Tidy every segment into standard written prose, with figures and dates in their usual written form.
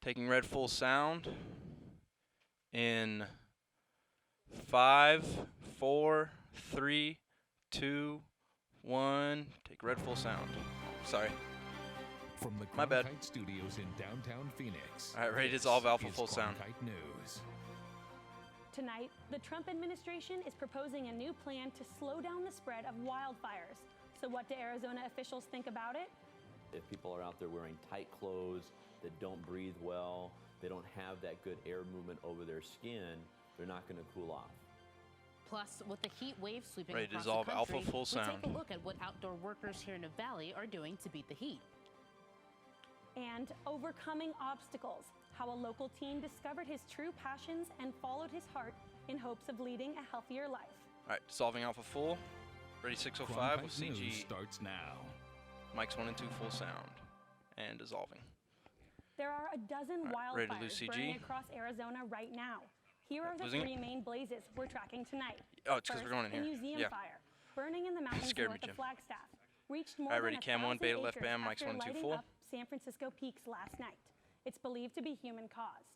Taking red full sound in 5, 4, 3, 2, 1. Take red full sound. Sorry. From the My bad. Cronkite Studios in downtown Phoenix. All right, ready to dissolve Alpha is full sound. Cronkite News. Tonight, the Trump administration is proposing a new plan to slow down the spread of wildfires. So what do Arizona officials think about it? If people are out there wearing tight clothes that don't breathe well, they don't have that good air movement over their skin, they're not going to cool off. Plus, with the heat wave sweeping Ready to across dissolve the country, Alpha full sound. we take a look at what outdoor workers here in the valley are doing to beat the heat. And overcoming obstacles, how a local teen discovered his true passions and followed his heart in hopes of leading a healthier life. All right, dissolving Alpha full. Ready 605 with Cronkite News CG. starts now. Mics 1 and 2 full sound. And dissolving. There are a dozen ready to lose wildfires CG? burning across Arizona right now. Here are the Losing it? 3 main blazes we're tracking tonight. Oh, it's 'cause First, we're going in the here. museum Yeah. fire, burning in the mountains Scared me, north of Jim. Flagstaff. Reached more All right, than ready, cam 1, 1,000 beta left acres bam, mics after 1 and 2 lighting full. up San Francisco peaks last night. It's believed to be human-caused.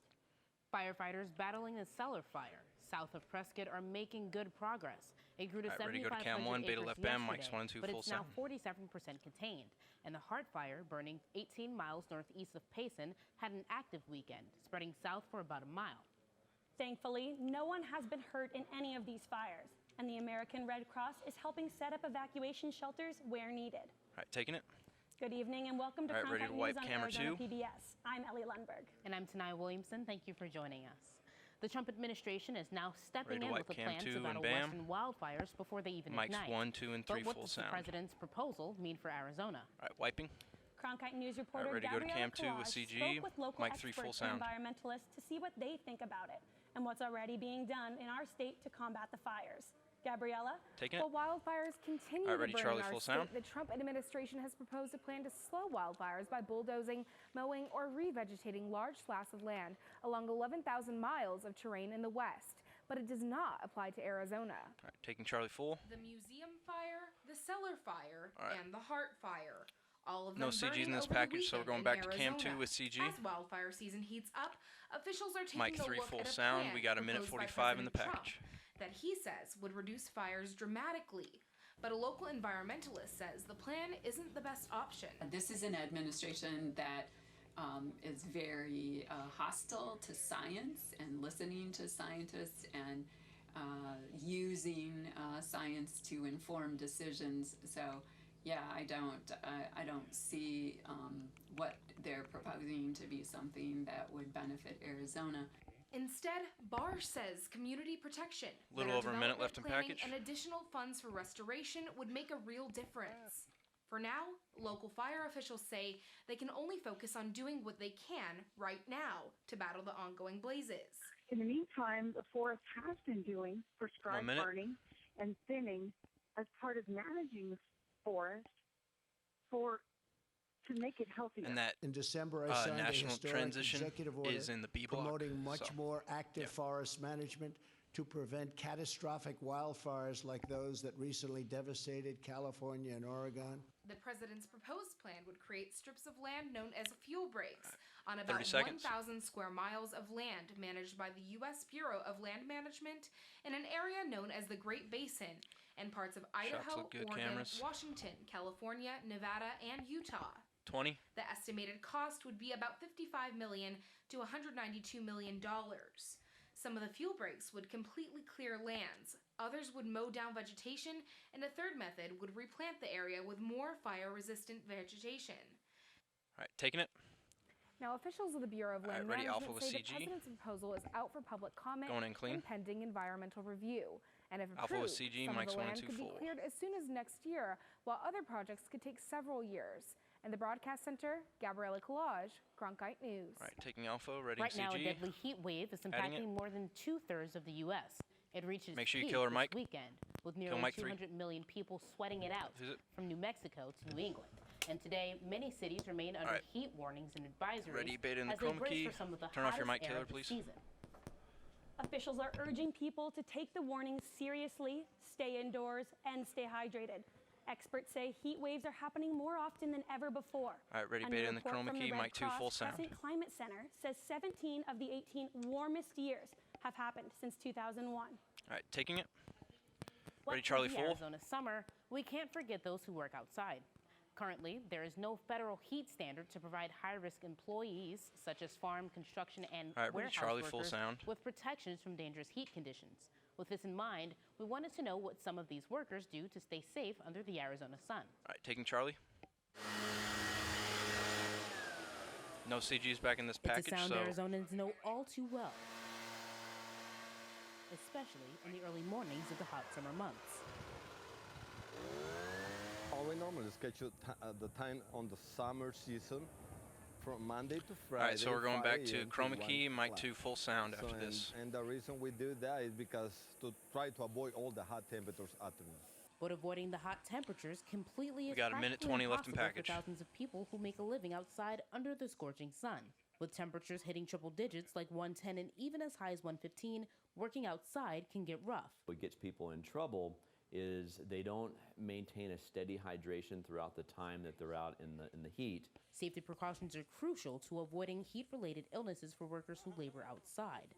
Firefighters battling a cellar fire south of Prescott are making good progress. It grew to All right, ready to go to 7,500 cam 1, beta acres left bam, yesterday, mics 1 and 2 but full it's now sound. 47% contained. And the Heart Fire, burning 18 miles northeast of Payson, had an active weekend, spreading south for about a mile. Thankfully, no one has been hurt in any of these fires, and the American Red Cross is helping set up evacuation shelters where needed. All right, taking it. Good evening and welcome to All right, ready Cronkite to News wipe on camera Arizona 2. PBS. I'm Ellie Lundberg. And I'm Tanai Williamson. Thank you for joining us. The Trump administration is now stepping Ready to in wipe with a cam plan 2 to and battle bam. western wildfires before they even Mics ignite. 1, 2, and 3 But what full does the sound. president's proposal mean for Arizona? All right, wiping. Cronkite News reporter ready to go to Gabriella cam 2 with Collage CG. spoke with local Mic 3 full experts and sound. environmentalists to see what they think about it and what's already being done in our state to combat the fires. Gabriella? Taking it. While wildfires continue All right, ready, to burn Charlie, in our full state, sound. the Trump administration has proposed a plan to slow wildfires by bulldozing, mowing, or revegetating large swaths of land along 11,000 miles of terrain in the west. But it does not apply to Arizona. All right, taking Charlie full. The museum fire, the cellar fire, All right. and the heart fire. All of them No CGs burning in this over the package, so we're weekend going in back to cam 2 Arizona. with CG. As wildfire season heats up, officials are taking Mic a 3 look full at a sound. plan We got a minute proposed by 45 in the President package. Trump that he says would reduce fires dramatically. But a local environmentalist says the plan isn't the best option. This is an administration that is very hostile to science and listening to scientists and using science to inform decisions. So, yeah, I don't see what they're proposing to be something that would benefit Arizona. Instead, Barr says community protection, Little better over a minute left in development planning, package. and additional funds for restoration would make a real difference. For now, local fire officials say they can only focus on doing what they can right now to battle the ongoing blazes. In the meantime, the forest has been doing prescribed 1 minute. burning and thinning as part of managing the forest to make it healthier. And that In December, I signed a national historic transition executive order is in the B block. promoting much so. more active yeah. forest management to prevent catastrophic wildfires like those that recently devastated California and Oregon. The president's proposed plan would create strips of land known as fuel breaks on about 30 seconds. 1,000 square miles of land managed by the U.S. Bureau of Land Management in an area known as the Great Basin and parts of Idaho, look good, Oregon, cameras. Washington, California, Nevada, and Utah. 20. The estimated cost would be about $55 million to $192 million. Some of the fuel breaks would completely clear lands, others would mow down vegetation, and a third method would replant the area with more fire-resistant vegetation. All right, taking it. Now, officials of the Bureau of All right, Land ready, Alpha Management with say the CG. president's proposal is out for public comment Going in clean. and pending environmental review. And if Alpha with approved, CG, some of mics the 1 and land 2 could be full. cleared as soon as next year, while other projects could take several years. In the broadcast center, Gabriella Collage, Cronkite News. All right, taking Alpha, ready Right CG. now, a deadly heat wave is Adding it. impacting more than 2/3 of the U.S. It reaches Make sure you peak kill her, this Mike. weekend, with nearly Mike 3. 200 million people sweating it out Is it? from New Mexico to New England. And today, many cities remain under right. heat warnings and advisories Ready, beta in the as they chroma brace key. for some of the Turn off your hottest mic, air Taylor, of the please. season. Officials are urging people to take the warnings seriously, stay indoors, and stay hydrated. Experts say heat waves are happening more often than ever before. All right, ready, A beta new in the report chroma from key, Red mic 2, Cross full sound. Crescent Climate Center says 17 of the 18 warmest years have happened since 2001. All right, taking it. What Ready, could Charlie, be full. Arizona summer, we can't forget those who work outside. Currently, there is no federal heat standard to provide high-risk employees, such as farm, construction, and All right, ready, warehouse Charlie, workers, full sound. with protections from dangerous heat conditions. With this in mind, we wanted to know what some of these workers do to stay safe under the Arizona sun. All right, taking Charlie. No CGs back in this package, It's a sound so Arizonans know all too well, especially in the early mornings of the hot summer months. We normally schedule the time on the summer season from Monday to Friday. all right, so we're going 5 back to a.m. chroma 1 key, mic o'clock. 2, full sound So, after this. And the reason we do that is because to try to avoid all the hot temperatures afternoon. But avoiding the hot temperatures completely is got a minute practically 20 left in impossible package. for thousands of people who make a living outside under the scorching sun. With temperatures hitting triple digits like 110 and even as high as 115, working outside can get rough. What gets people in trouble is they don't maintain a steady hydration throughout the time that they're out in the heat. Safety precautions are crucial to avoiding heat-related illnesses for workers who labor outside.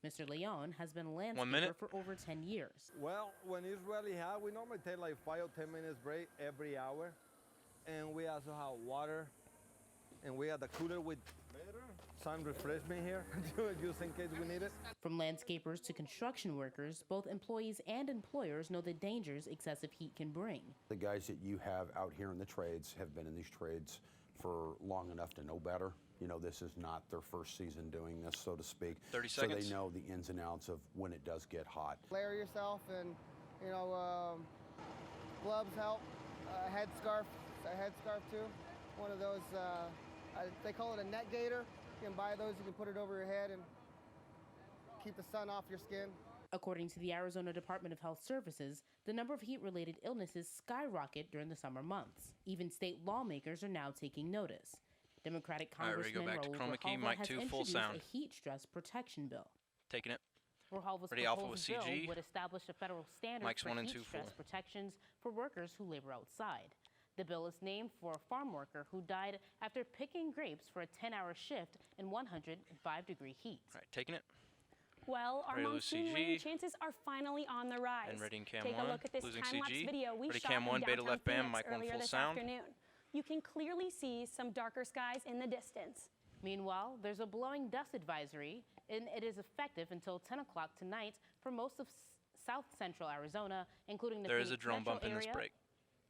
Mr. Leon has been a 1 minute. landscaper for over 10 years. Well, when it's really hot, we normally take like 5 or 10 minutes break every hour. And we also have water. And we have the cooler with some refreshment here, just in case we need it. From landscapers to construction workers, both employees and employers know the dangers excessive heat can bring. The guys that you have out here in the trades have been in these trades for long enough to know better. You know, this is not their first season doing this, so to speak. 30 so seconds. they know the ins and outs of when it does get hot. Layer yourself, and gloves help. Headscarf too. One of those. They call it a net gaiter. You can buy those. You can put it over your head and keep the sun off your skin. According to the Arizona Department of Health Services, the number of heat-related illnesses skyrocket during the summer months. Even state lawmakers are now taking notice. Democratic All right, ready to go Congressman back to Raul chroma key, Grijalva mic has 2, full introduced sound. a heat stress protection bill. Taking it. Grijalva's Ready, Alpha with proposed bill CG. would establish a federal standard Mics for 1 and heat 2 stress full. protections for workers who labor outside. The bill is named for a farm worker who died after picking grapes for a 10-hour shift in 105-degree heat. All right, taking it. Well, our Ready to lose monsoon rain CG. chances are finally on the rise. And ready in cam Take 1. a look at this Losing time-lapse CG. video we Ready shot cam in 1, beta downtown left band, Phoenix mic 1 earlier full this sound. afternoon. You can clearly see some darker skies in the distance. Meanwhile, there's a blowing dust advisory, and it is effective until 10 o'clock tonight for most of south central Arizona, including the There is a Phoenix drone metro bump in this area. break.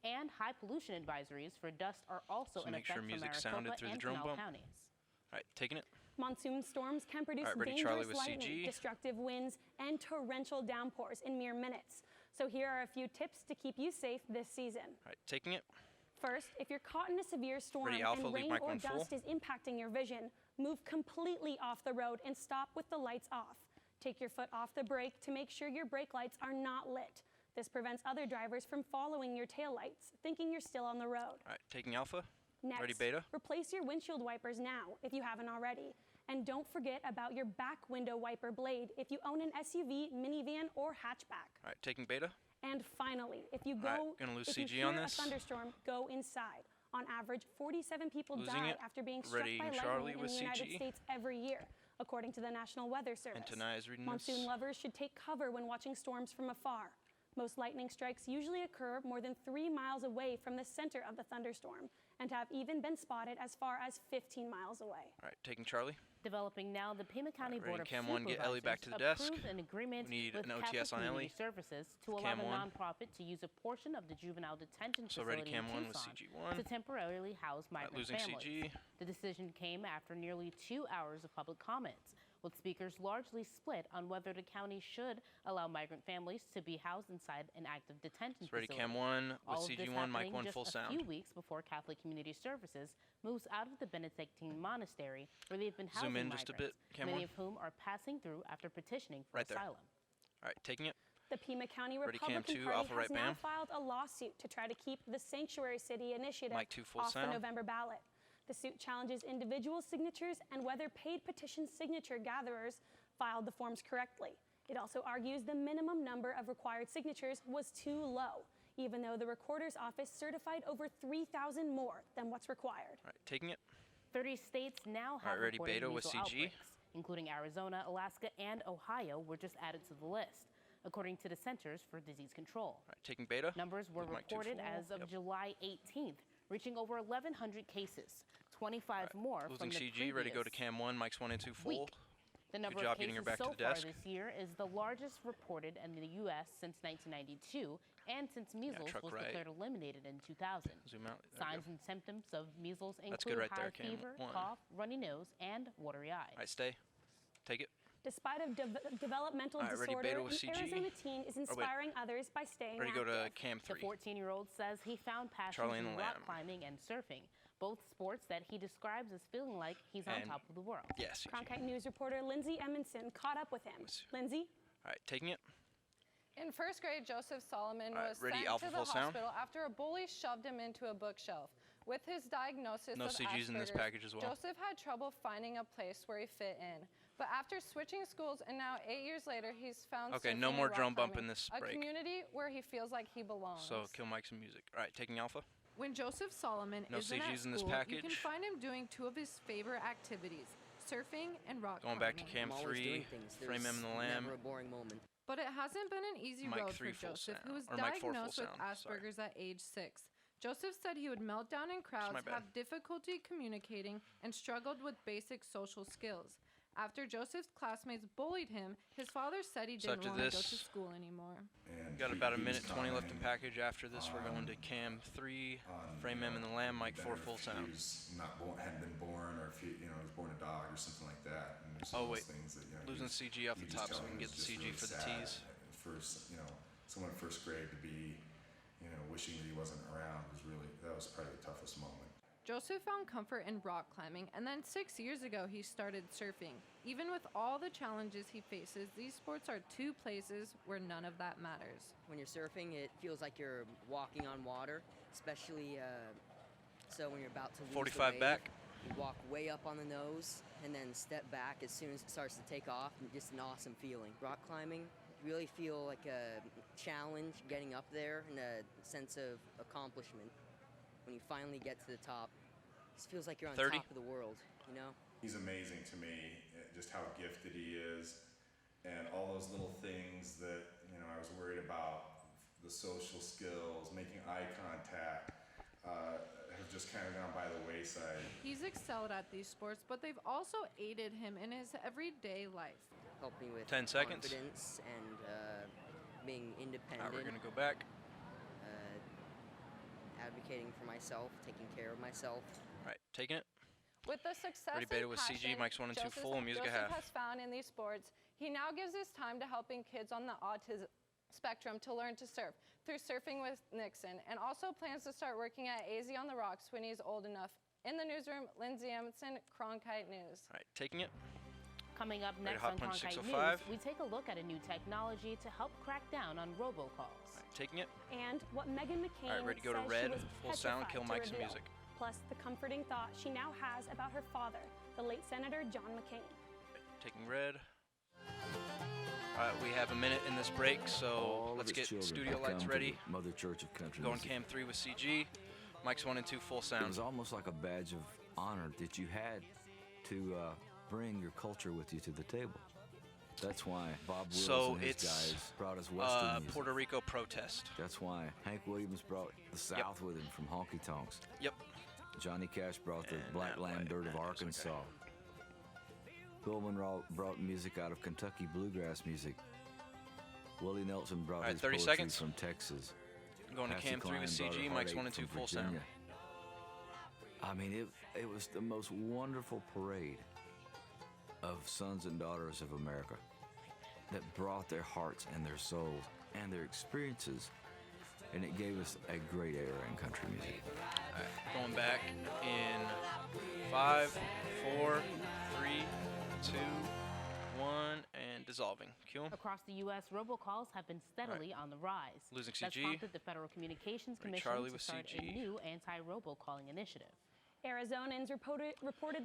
And high pollution advisories for dust are also So in make effect sure for music Maricopa sounded through the and drone Pinal bump. counties. All right, taking it. Monsoon storms can produce All right, ready, Charlie, dangerous with lightning, CG. destructive winds, and torrential downpours in mere minutes. So here are a few tips to keep you safe this season. All right, taking it. First, if you're caught in a severe storm Ready, Alpha, and leave rain mic or 1 full. dust is impacting your vision, move completely off the road and stop with the lights off. Take your foot off the brake to make sure your brake lights are not lit. This prevents other drivers from following your taillights, thinking you're still on the road. All right, taking Alpha. Next, Ready, beta. replace your windshield wipers now if you haven't already. And don't forget about your back window wiper blade if you own an SUV, minivan, or hatchback. All right, taking beta. And finally, if you All right, gonna lose if you CG hear on a this. thunderstorm, go inside. On average, 47 people Losing die it. after being struck Ready, by Charlie lightning in with the United CG. States every year, according to the National Weather Service. And Tanai is reading Monsoon this. lovers should take cover when watching storms from afar. Most lightning strikes usually occur more than 3 miles away from the center of the thunderstorm and have even been spotted as far as 15 miles away. All right, taking Charlie. Developing now, the Pima County ready, Board of cam 1, get Ellie back to the Supervisors desk. approved an agreement We need with an OTS Catholic on Community Ellie. Services to allow Cam the 1. nonprofit to use a portion of the juvenile detention So ready, facility cam in 1 with Tucson CG1. to temporarily house All right, migrant losing families. CG. The decision came after nearly 2 hours of public comments, with speakers largely split on whether the county should allow migrant families to be housed inside an active detention So ready, facility. cam 1 with All of this CG1, mic happening 1 just full a sound. few weeks before Catholic Community Services moves out of the Benedictine monastery where they've been housing Zoom in just a migrants, bit, cam many 1. of whom are passing through after petitioning for Right there. asylum. All right, taking it. The Pima County Ready, cam Republican 2, Party Alpha has right now bam. filed a lawsuit to try to keep the Sanctuary City initiative Mic 2 full off sound. the November ballot. The suit challenges individual signatures and whether paid petition signature gatherers filed the forms correctly. It also argues the minimum number of required signatures was too low. even though the recorder's office certified over 3,000 more than what's required. All right, taking it. 30 states now have ready, reported Beto with measles CG. outbreaks, including Arizona, Alaska, and Ohio were just added to the list, according to the Centers for Disease Control. All right, taking Beta. Numbers were With mic 2 reported full. as of Yep. July 18th, reaching over 1,100 cases, 25 more from Losing the CG, ready to go to previous cam 1, mics 1 and 2 full. week. The number Good job of getting her cases back so to the far desk. this year is the largest reported in the U.S. since 1992 and since measles truck was right. declared eliminated in 2000. Zoom out. There we Signs go. and symptoms of measles That's good include right there, high Cam. fever, 1. cough, runny nose, and watery eyes. All right, stay. Take it. Despite a developmental All right, ready, disorder, Beto with the CG. Arizona teen is inspiring others by staying Ready to go active. to cam The 3. 14-year-old says he found passion Charlie and in the rock Lamb. climbing and surfing, both sports that he describes as feeling like he's on And- top of the world. Yes. CG. Cronkite News reporter Lindsay Emonson caught up with him. Lindsay? All right, taking it. In first grade, Joseph Solomon All right, was ready, sent Alpha to the full sound. hospital after a bully shoved him into a bookshelf. With his diagnosis No of CGs in this Asperger's, package as well. Joseph had trouble finding a place where he fit in. But after switching schools and now 8 years later, he's found Okay, surfing no and more rock drum bump climbing, in this a break. community where he feels like he belongs. So kill mics and music. All right, taking Alpha. When Joseph Solomon No isn't at CGs in this school, you can package. find him doing two of his favorite activities, surfing and rock Going back to climbing. cam 3. Frame him in the lamb. Never a boring moment. But it hasn't been an easy Mic road 3 for full Joseph, who sound. was Or mic 4 full diagnosed with sound, sorry. Asperger's at age 6. Joseph said he would melt down in crowds, bad. have difficulty communicating, and struggled with basic social skills. After Joseph's classmates bullied him, his father said he So didn't after want to go this- to school anymore. Got about a minute 20 left in package. After this, we're going to cam 3. Frame him in the lamb, mic 4 full sound. Hadn't been born, or if he, was born a dog or something like that. And there's Oh, those wait. things that, Losing CG off you the just top tell so we him can get it's the just CG really for the sad. tees. First, someone in first grade to be, wishing that he wasn't around that was probably the toughest moment. Joseph found comfort in rock climbing, and then 6 years ago he started surfing. Even with all the challenges he faces, these sports are two places where none of that matters. When you're surfing, it feels like you're walking on water, especially so when you're about to lose 45 the wave, back. You walk way up on the nose and then step back as soon as it starts to take off, and just an awesome feeling. Rock climbing, you really feel like a challenge getting up there and a sense of accomplishment. When you finally get to the top, it just feels like you're on 30. top of the world, He's amazing to me, just how gifted he is, and all those little things that, I was worried about, the social skills, making eye contact, have just kind of gone by the wayside. He's excelled at these sports, but they've also aided him in his everyday life. Helped me with 10 seconds. confidence and being independent. All right, we're going to go back. Advocating for myself, taking care of myself. All right, taking it. With the success Ready, Beta and with passion CG, mics 1 and 2 Joseph- full, and music at Joseph half. has found in these sports, he now gives his time to helping kids on the autism spectrum to learn to surf through Surfing with Nixon, and also plans to start working at AZ on the Rocks when he's old enough. In the newsroom, Lindsay Emerson, Cronkite News. All right, taking it. Coming up Ready, next Hot on Punch Cronkite 605. News, we take a look at a new technology to help crack down on robocalls. Taking it. And what Meghan McCain All right, ready to go to says red, she was full sound, petrified kill to mics and reveal. music. Plus the comforting thought she now has about her father, the late Senator John McCain. Taking red. All right, we have a minute in this break, so let's get studio lights ready. Mother Church of Country Going Music. cam 3 with CG. Mics 1 and 2 full It sound. was almost like a badge of honor that you had to bring your culture with you to the table. That's why Bob Wills So and his it's guys brought us Western music. Puerto Rico protest. That's why Hank Williams brought the South with him from honky tonks. Yep. Johnny Cash brought the And black that land way, dirt of that is Arkansas. Bill Monroe brought music out of Kentucky bluegrass music. Willie Nelson brought All right, his 30 poetry seconds. from Texas. Going to Patsy cam 3 with Cline brought CG. her Mics 1 heartache and 2 from full sound. Virginia. I mean, it was the most wonderful parade of sons and daughters of America that brought their hearts and their souls and their experiences, and it gave us a great era in country music. All right, going back in 5, 4, 3, 2, 1, and dissolving. Cue 'em. Across the U.S., robocalls have been steadily on the rise. Losing That's CG. prompted the Federal Communications Ready, Commission Charlie to with start a CG. new anti-robocalling initiative. Arizonans reported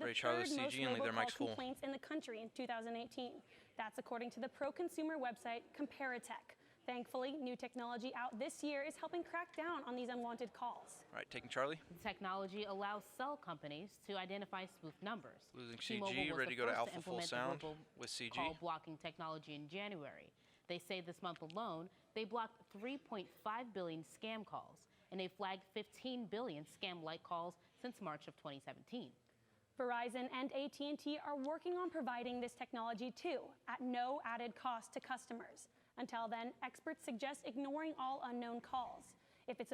the Ready, Charlie, third most CG, and leave their robocall mics full. complaints in the country in 2018. That's according to the pro-consumer website Comparitech. Thankfully, new technology out this year is helping crack down on these unwanted calls. All right, taking Charlie. The technology allows cell companies to identify spoof numbers. Losing T-Mobile CG, was ready to the go to first alpha full implement the sound verbal with CG. call blocking technology in January. They say this month alone, they blocked 3.5 billion scam calls, and they flagged 15 billion scam-like calls since March of 2017. Verizon and AT&T are working on providing this technology too, at no added cost to customers. Until then, experts suggest ignoring all unknown calls. If it's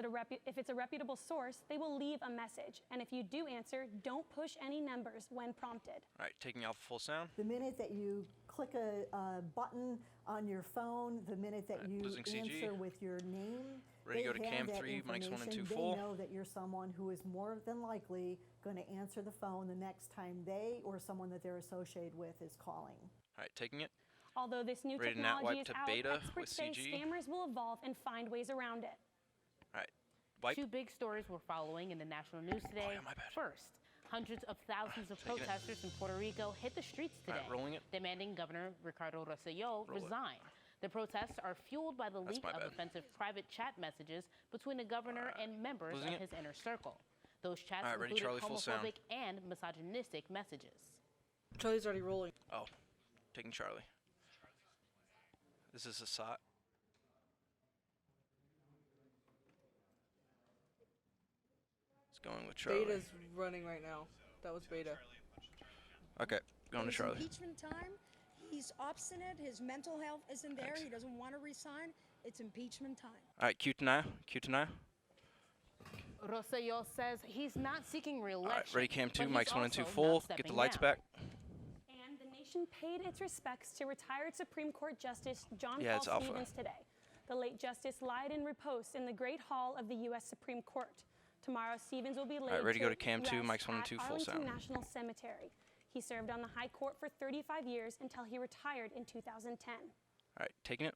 a reputable source, they will leave a message. And if you do answer, don't push any numbers when prompted. All right, taking alpha full sound. The minute that you click a button on your phone, the minute that you losing CG. answer with your name, Ready to go to they have cam that 3, mics 1 and 2 information. full. They know that you're someone who is more than likely going to answer the phone the next time they or someone that they're associated with is calling. All right, taking it. Although this new Ready to nat technology wipe is to out, beta experts with say CG. scammers will evolve and find ways around it. All right, wipe. Two big stories we're following in the national news today. First, hundreds of thousands of taking it. protesters in Puerto Rico hit the streets All today, right, rolling it. demanding Governor Ricardo Rosselló Roll it. resign. The protests are fueled by the That's leak my of bad. offensive private chat messages between the governor and members Losing of it. his inner circle. Those chats All right, ready, included Charlie, full sound. homophobic and misogynistic messages. Charlie's already rolling. Oh, taking Charlie. This is a SOT. It's going with Charlie. Beta's running right now. That was beta. Okay, going to It's Charlie. impeachment time. He's obstinate. His mental health isn't there. He doesn't want to resign. It's impeachment time. All right, Q Tanaya. Q Tanaya. Rosselló says he's not seeking re-election. All right, ready, cam 2, but mics he's 1 and 2 also full. not Get the stepping lights down. back. And the nation paid its respects to retired Supreme Court Justice John Yeah, it's Paul alpha. Stevens today. The late justice lied in repose in the Great Hall of the U.S. Supreme Court. Tomorrow, Stevens will be laid right, ready to go to to cam 2, rest mics 1 and at 2 full Arlington sound. National Cemetery. He served on the High Court for 35 years until he retired in 2010. All right, taking it.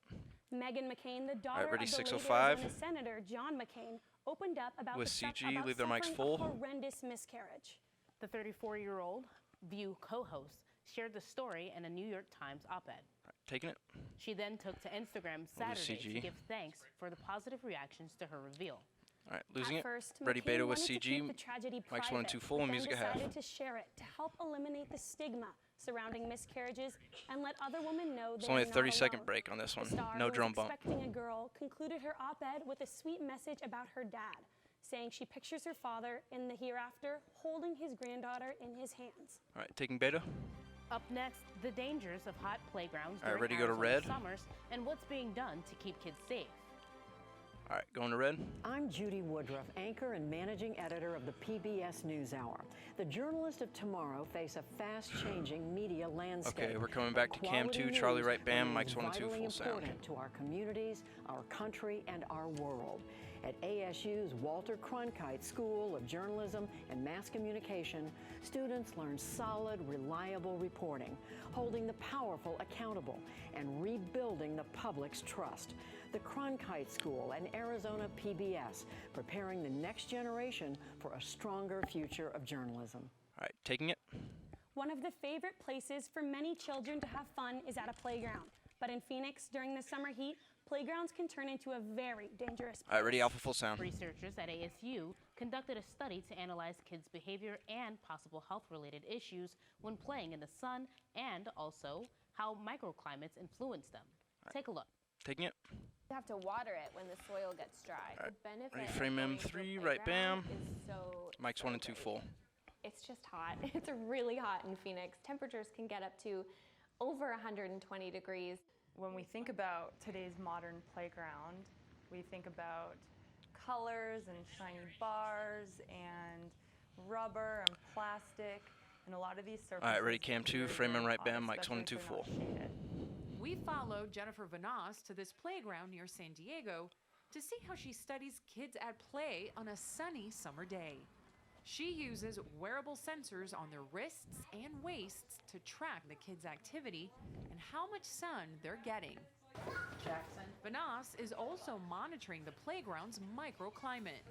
Meghan McCain, the daughter ready, of the late 605. Arizona Senator John McCain, opened up about With the CG, about leave their mics suffering full. a horrendous miscarriage. The 34-year-old View co-host shared the story in a New York Times op-ed. Taking it. She then took to Instagram Over Saturday to CG. give thanks for the positive reactions to her reveal. All right, losing At it. first, Ready, McCain beta with wanted to CG. keep the tragedy Mics 1 and 2 private, full but and then music at half. decided to share it to help eliminate the stigma surrounding miscarriages and let other women know It's they only are a not 30-second alone. break on this one. The star, No who was drum bump. expecting a girl, concluded her op-ed with a sweet message about her dad, saying she pictures her father in the hereafter holding his granddaughter in his hands. All right, taking beta. Up next, the dangers of hot playgrounds All right, during ready to go to Arizona red? summers and what's being done to keep kids safe. All right, going to red. I'm Judy Woodruff, anchor and managing editor of the PBS NewsHour. The journalists of tomorrow face a fast-changing media landscape. Okay, we're coming back to cam Quality 2, Charlie news right bam, remains mics 1 and 2 vitally full sound. important to our communities, our country, and our world. At ASU's Walter Cronkite School of Journalism and Mass Communication, students learn solid, reliable reporting, holding the powerful accountable, and rebuilding the public's trust. The Cronkite School and Arizona PBS, preparing the next generation for a stronger future of journalism. All right, taking it. One of the favorite places for many children to have fun is at a playground. But in Phoenix, during the summer heat, playgrounds can turn into a very dangerous place. All right, ready, alpha full sound. Researchers at ASU conducted a study to analyze kids' behavior and possible health-related issues when playing in the sun and also how microclimates influence them. Take a look. Taking it. You have to water it when the soil gets dry. All right, The benefit ready, of frame going M to a 3, right bam. playground is so Mics 1 and 2 full. It's just hot. It's really hot in Phoenix. Temperatures can get up to over 120 degrees. When we think about today's modern playground, we think about colors and shiny bars and rubber and plastic and a lot of these surfaces. All right, ready, cam 2, frame M right hot, bam, mics 1 especially and 2 if they're full. not shaded. We followed Jennifer Vanas to this playground near San Diego to see how she studies kids at play on a sunny summer day. She uses wearable sensors on their wrists and waists to track the kids' activity and how much sun they're getting. Jackson. Vanas is also monitoring the playground's microclimate.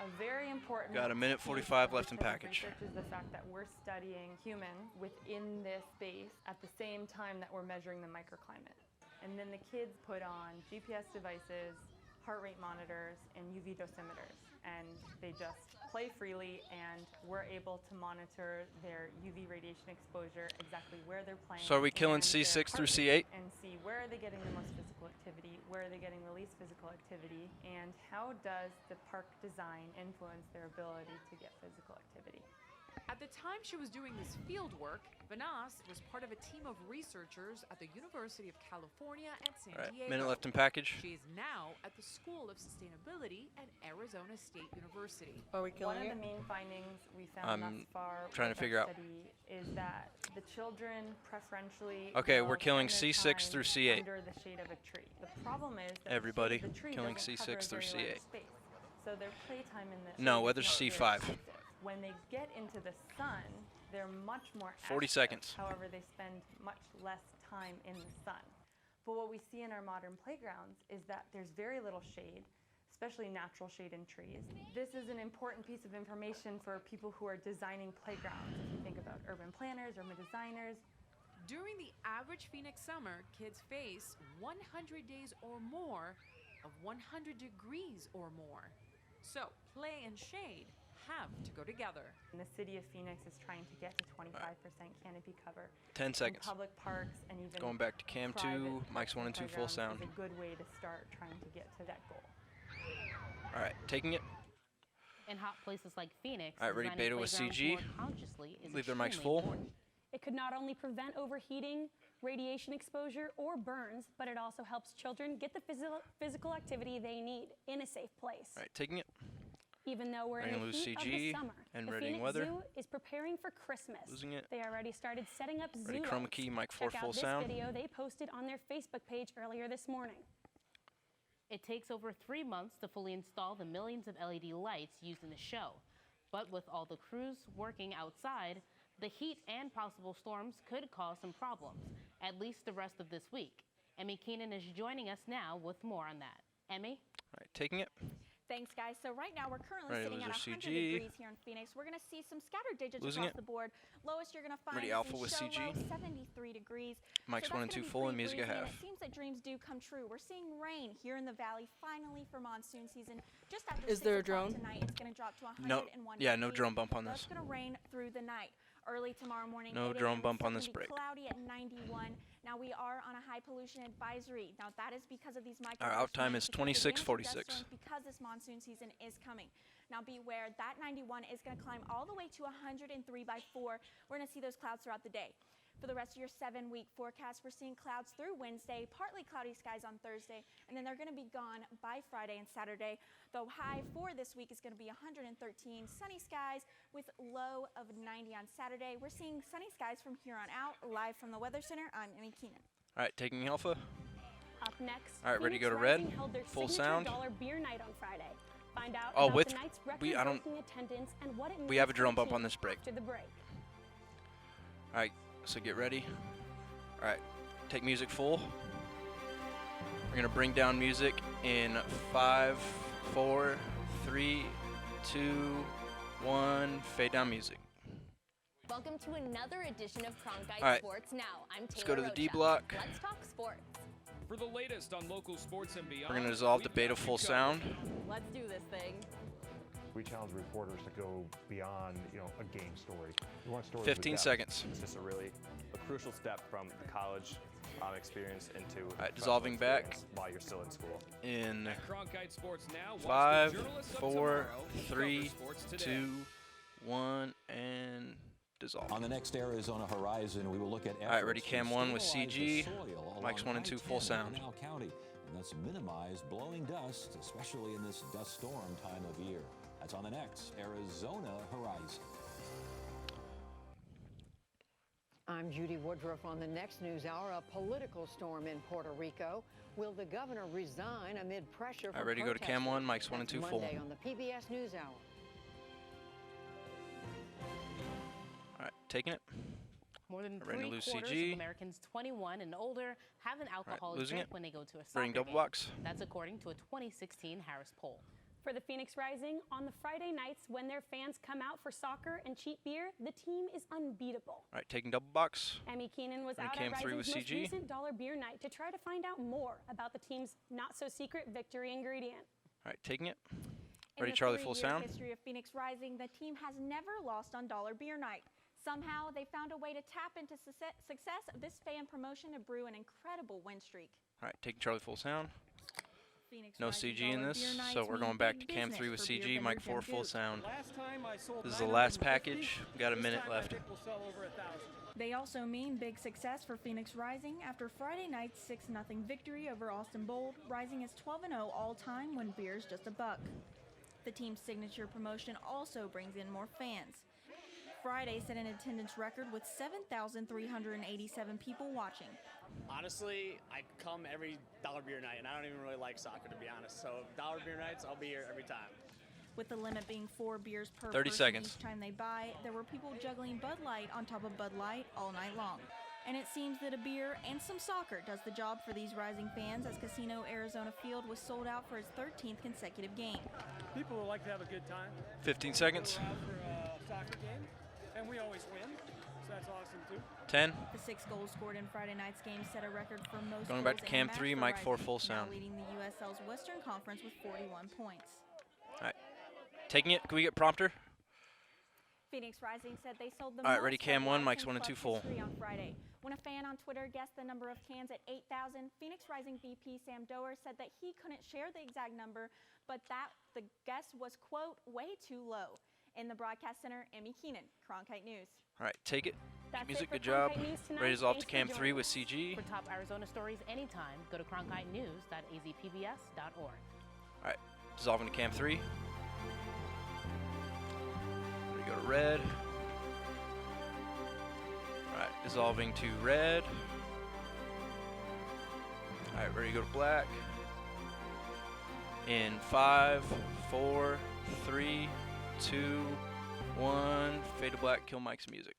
A very important Got a minute piece 45 of left in this package. research is the fact that we're studying human within this space at the same time that we're measuring the microclimate. And then the kids put on GPS devices, heart rate monitors, and UV dosimeters. And they just play freely, and we're able to monitor their UV radiation exposure, exactly where they're playing. So are we killing and their C6 through heart rate, C8? and see where are they getting the most physical activity, where are they getting the least physical activity, and how does the park design influence their ability to get physical activity. At the time she was doing this field work, Vanass was part of a team of researchers at the University of California at San All right, Diego. minute left in package. She is now at the School of Sustainability at Arizona State University. Are we One killing of it? the main findings we found I'm thus far trying to with our figure out. study is that the children preferentially Okay, will we're killing spend their C6 time through C8. under the shade of a tree. The problem is that Everybody the tree killing doesn't C6 cover a through very C8. large space. So their playtime in the No, shade weather's is not C5. very extensive. When they get into the sun, they're much more 40 active. seconds. However, they spend much less time in the sun. But what we see in our modern playgrounds is that there's very little shade, especially natural shade in trees. This is an important piece of information for people who are designing playgrounds. If you think about urban planners, urban designers. During the average Phoenix summer, kids face 100 days or more of 100 degrees or more. So play and shade have to go together. And the city of Phoenix is trying to get to 25% canopy cover. 10 in seconds. public parks and even Going back to cam 2, private mics 1 and 2 full playgrounds sound. is a good way to start trying to get to that goal. All right, taking it. In hot places like Phoenix, All right, ready, designing beta with playgrounds CG. more consciously is Leave their mics extremely full. important. It could not only prevent overheating, radiation exposure, or burns, but it also helps children get the physical activity they need in a safe place. All right, taking it. Even though we're in Ready to the lose heat of CG the summer, and the ready Phoenix weather. Zoo is preparing for Christmas. Losing it. They already started setting up Ready, zoo chroma lights. key, mic 4 Check full out this sound. video they posted on their Facebook page earlier this morning. It takes over 3 months to fully install the millions of LED lights used in the show. But with all the crews working outside, the heat and possible storms could cause some problems, at least the rest of this week. Emmy Keenan is joining us now with more on that. Emmy? All right, taking it. Thanks, guys. So right now we're currently Ready, sitting at loser 100 CG. degrees here in Phoenix. We're going to see some scattered digits Losing across it. the board. Lowest you're going to find Ready, is alpha in with Show CG. Low, 73 degrees. Mics So 1 and that's 2 gonna be full and pretty music at breezy, and half. it seems that dreams do come true. We're seeing rain here in the valley finally for monsoon season. Just after Is 6 there a o'clock drone? tonight, it's going to drop to 101 No, yeah, no degrees. drone bump on That's this. going to rain through the night. Early tomorrow morning, No 8 drone a.m., bump on it's this gonna be break. Cloudy at 91. Now we are on a high pollution advisory. Now that is because of these micro. Our out time is 26:46. Because this monsoon season is coming. Now beware, that 91 is going to climb all the way to 103 by 4. We're going to see those clouds throughout the day. For the rest of your 7-week forecast, we're seeing clouds through Wednesday, partly cloudy skies on Thursday, and then they're going to be gone by Friday and Saturday. The high for this week is going to be 113, sunny skies with low of 90 on Saturday. We're seeing sunny skies from here on out. Live from the Weather Center, I'm Emmy Keenan. All right, taking alpha. Up next, All right, ready to go to Phoenix Rising red. held their Full signature sound. dollar beer night on Friday. Find out Oh, about with- the night's we- I don't- record-breaking attendance and what it means We have a for drone the bump on team this break. after the break. All right, so get ready. All right, take music full. We're gonna bring down music in 5, 4, 3, 2, 1. Fade down music. Welcome to another edition of Cronkite All right. Sports Now. I'm Taylor Let's go to the D Rocha. block. Let's talk sports. For the latest on local sports and beyond, We're gonna dissolve the beta full sound. Let's do this thing. We challenge reporters to go beyond, a game story. We want stories 15 with depth. seconds. It's just a crucial step from the college experience into dissolving back. experience while you're still in school. In At Cronkite Sports Now, watch the 5, journalists of 4, tomorrow who 3, cover sports today. 2, 1, and dissolve. On the next Arizona Horizon, we will look at All right, ready, efforts cam to 1 with sterilize CG. the soil Mics along 1 and 2 full I-10 in sound. Pinal County, and thus minimize blowing dust, especially in this dust storm time of year. That's on the next Arizona Horizon. I'm Judy Woodruff on the next news hour. A political storm in Puerto Rico. Will the governor resign amid pressure All from right, ready to go to cam 1, mics 1 and 2 full. Monday on the PBS NewsHour. All right, taking it. More than Ready to lose three-quarters CG. of Americans 21 and older have an alcoholic losing drink it. when they go to a Bring soccer double game. box. That's according to a 2016 Harris poll. For the Phoenix Rising, on the Friday nights when their fans come out for soccer and cheap beer, the team is unbeatable. All right, taking double box. Emmy Keenan was Ready, out Cam at 3 Rising's with most CG. recent dollar beer night to try to find out more about the team's not-so-secret victory ingredient. All right, taking it. In Ready, the Charlie, full 3-year sound. history of Phoenix Rising, the team has never lost on dollar beer night. Somehow, they found a way to tap into success of this fan promotion to brew an incredible win streak. All right, taking Charlie, full sound. Phoenix No Rising CG in dollar this, beer nights so we're mean going back to big Cam 3 with business for CG, beer Mike vendor 4 Jim full Duke. sound. Last time I sold This is the last 950, package. We got a this minute time I left. think we'll sell over 1,000. They also mean big success for Phoenix Rising after Friday night's 6-0 victory over Austin Bold. Rising is 12-0 all-time when beer's just $1. The team's signature promotion also brings in more fans. Friday set an attendance record with 7,387 people watching. Honestly, I come every dollar beer night, and I don't even really like soccer, to be honest. So dollar beer nights, I'll be here every time. With the limit being 4 beers per 30 person seconds. each time they buy, there were people juggling Bud Light on top of Bud Light all night long. And it seems that a beer and some soccer does the job for these Rising fans, as Casino Arizona Field was sold out for its 13th consecutive game. People would like to have a good time. 15 seconds. Go out for a soccer game, and we always win, so that's awesome too. 10. The 6 goals scored in Friday night's game set a record for most Going back to goals Cam in a match 3, for Mike 4 Rising, full now sound. leading the USL's Western Conference with 41 points. All right, taking it. Can we get prompter? Phoenix Rising said they sold the All right, most ready, Cam 1, Bud Mike's Lights 1 in and 2 club full. history on Friday. When a fan on Twitter guessed the number of cans at 8,000, Phoenix Rising VP Sam Doer said that he couldn't share the exact number, but that the guess was, quote, way too low. In the broadcast center, Emmy Keenan, Cronkite News. All right, take it. That's Music, it for good job. Cronkite News tonight. Raise off to Thanks for Cam 3 joining with us. CG. For top Arizona stories anytime, go to cronkitenews.azpbs.org. All right, dissolving to Cam 3. We go to red. All right, dissolving to red. All right, ready to go to black. In 5, 4, 3, 2, 1. Fade to black, kill Mike's music.